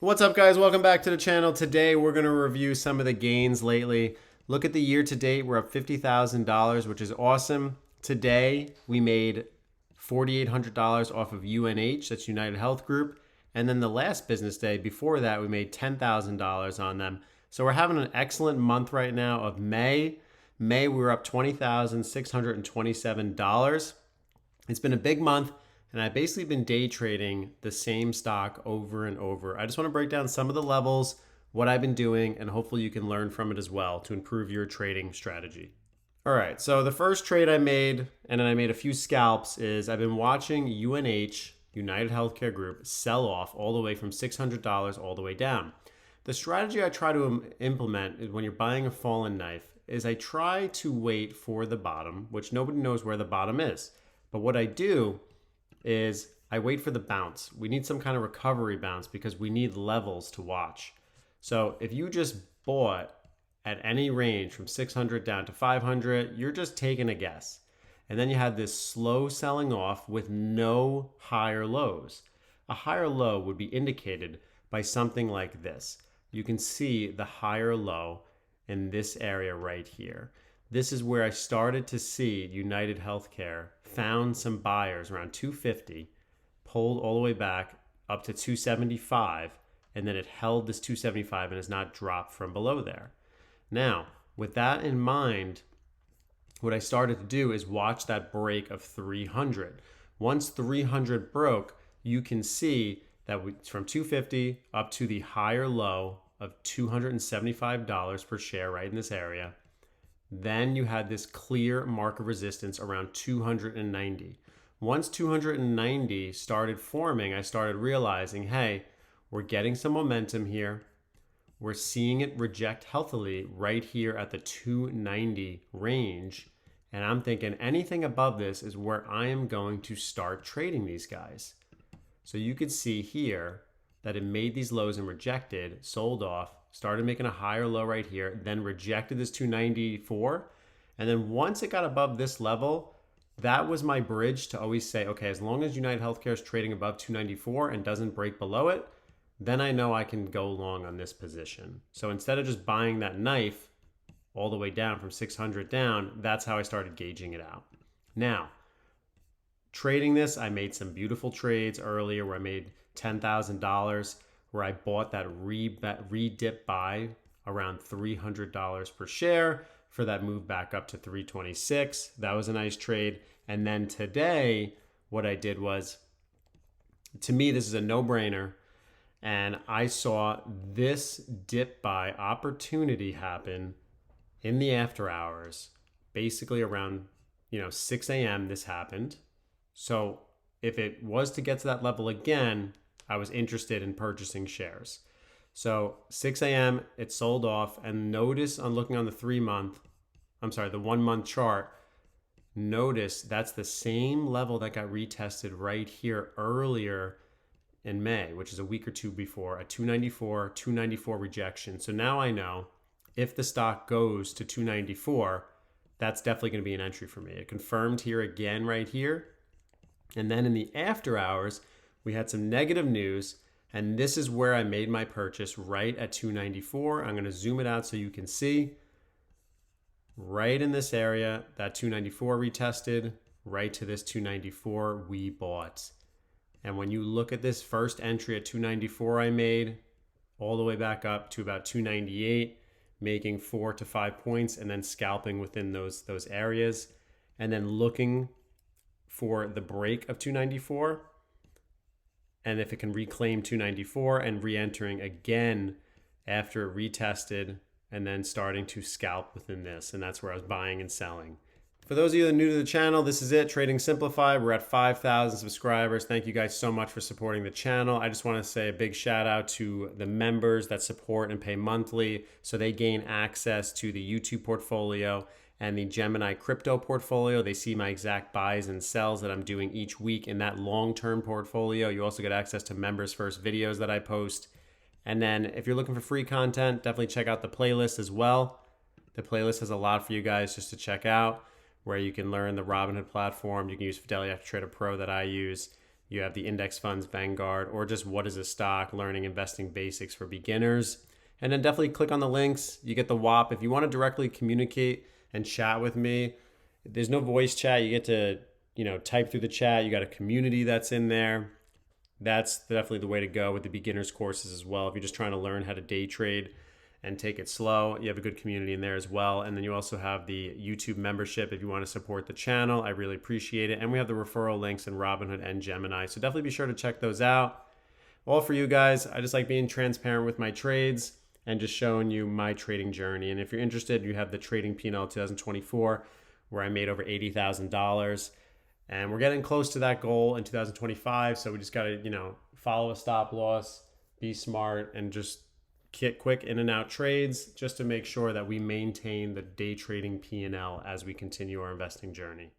What's up, guys? Welcome back to the channel. Today we're going to review some of the gains lately. Look at the year to date. We're up $50,000, which is awesome. Today we made $4,800 off of UNH, that's United Health Group. And then the last business day before that, we made $10,000 on them. So we're having an excellent month right now of May. May, we were up $20,627. It's been a big month. And I've basically been day trading the same stock over and over. I just want to break down some of the levels, what I've been doing, and hopefully you can learn from it as well to improve your trading strategy. All right, so the first trade I made, and then I made a few scalps, is I've been watching UNH, United Healthcare Group, sell off all the way from $600 all the way down. The strategy I try to implement is when you're buying a fallen knife is I try to wait for the bottom, which nobody knows where the bottom is. But what I do is I wait for the bounce. We need some kind of recovery bounce because we need levels to watch. So if you just bought at any range from 600 down to 500, you're just taking a guess. And then you had this slow selling off with no higher lows. A higher low would be indicated by something like this. You can see the higher low in this area right here. This is where I started to see United Healthcare found some buyers around 250, pulled all the way back up to 275, and then it held this 275 and has not dropped from below there. Now, with that in mind, what I started to do is watch that break of 300. Once 300 broke, you can see that from 250 up to the higher low of $275 per share right in this area. Then you had this clear mark of resistance around 290. Once 290 started forming, I started realizing, hey, we're getting some momentum here. We're seeing it reject healthily right here at the 290 range. And I'm thinking anything above this is where I am going to start trading these guys. So you could see here that it made these lows and rejected, sold off, started making a higher low right here, then rejected this 294. And then once it got above this level, that was my bridge to always say, okay, as long as United Healthcare is trading above 294 and doesn't break below it, then I know I can go long on this position. So instead of just buying that knife all the way down from 600 down, that's how I started gauging it out. Now, trading this, I made some beautiful trades earlier where I made $10,000 where I bought that re-dip buy around $300 per share for that move back up to 326. That was a nice trade. And then today, what I did was, to me, this is a no-brainer. And I saw this dip buy opportunity happen in the after hours, basically around 6 a.m. this happened. So if it was to get to that level again, I was interested in purchasing shares. So 6 a.m. it sold off, and notice on looking on the the 1 month chart, notice that's the same level that got retested right here earlier in May, which is a week or two before, a 294 rejection. So now I know if the stock goes to 294, that's definitely going to be an entry for me. It confirmed here again right here. And then in the after hours, we had some negative news, and this is where I made my purchase right at 294. I'm going to zoom it out so you can see. Right in this area, that 294 retested, right to this 294 we bought. And when you look at this first entry at 294 I made, all the way back up to about 298, making 4 to 5 points and then scalping within those areas, and then looking for the break of 294. And if it can reclaim 294 and re-entering again after it retested and then starting to scalp within this. And that's where I was buying and selling. For those of you that are new to the channel, this is it, Trading Simplified. We're at 5,000 subscribers. Thank you guys so much for supporting the channel. I just want to say a big shout out to the members that support and pay monthly so they gain access to the YouTube portfolio and the Gemini crypto portfolio. They see my exact buys and sells that I'm doing each week in that long-term portfolio. You also get access to members first videos that I post. And then if you're looking for free content, definitely check out the playlist as well. The playlist has a lot for you guys just to check out, where you can learn the Robinhood platform. You can use Fidelity After Trader Pro that I use. You have the index funds, Vanguard, or just what is a stock, learning investing basics for beginners. And then definitely click on the links. You get the WAP. If you want to directly communicate and chat with me, there's no voice chat. You get to, type through the chat. You got a community that's in there. That's definitely the way to go with the beginners courses as well. If you're just trying to learn how to day trade and take it slow, you have a good community in there as well. And then you also have the YouTube membership if you want to support the channel. I really appreciate it. And we have the referral links in Robinhood and Gemini. So definitely be sure to check those out. All for you guys. I just like being transparent with my trades and just showing you my trading journey. And if you're interested, you have the Trading P&L 2024, where I made over $80,000. And we're getting close to that goal in 2025. So we just got to, follow a stop loss, be smart, and just get quick in and out trades just to make sure that we maintain the day trading P&L as we continue our investing journey.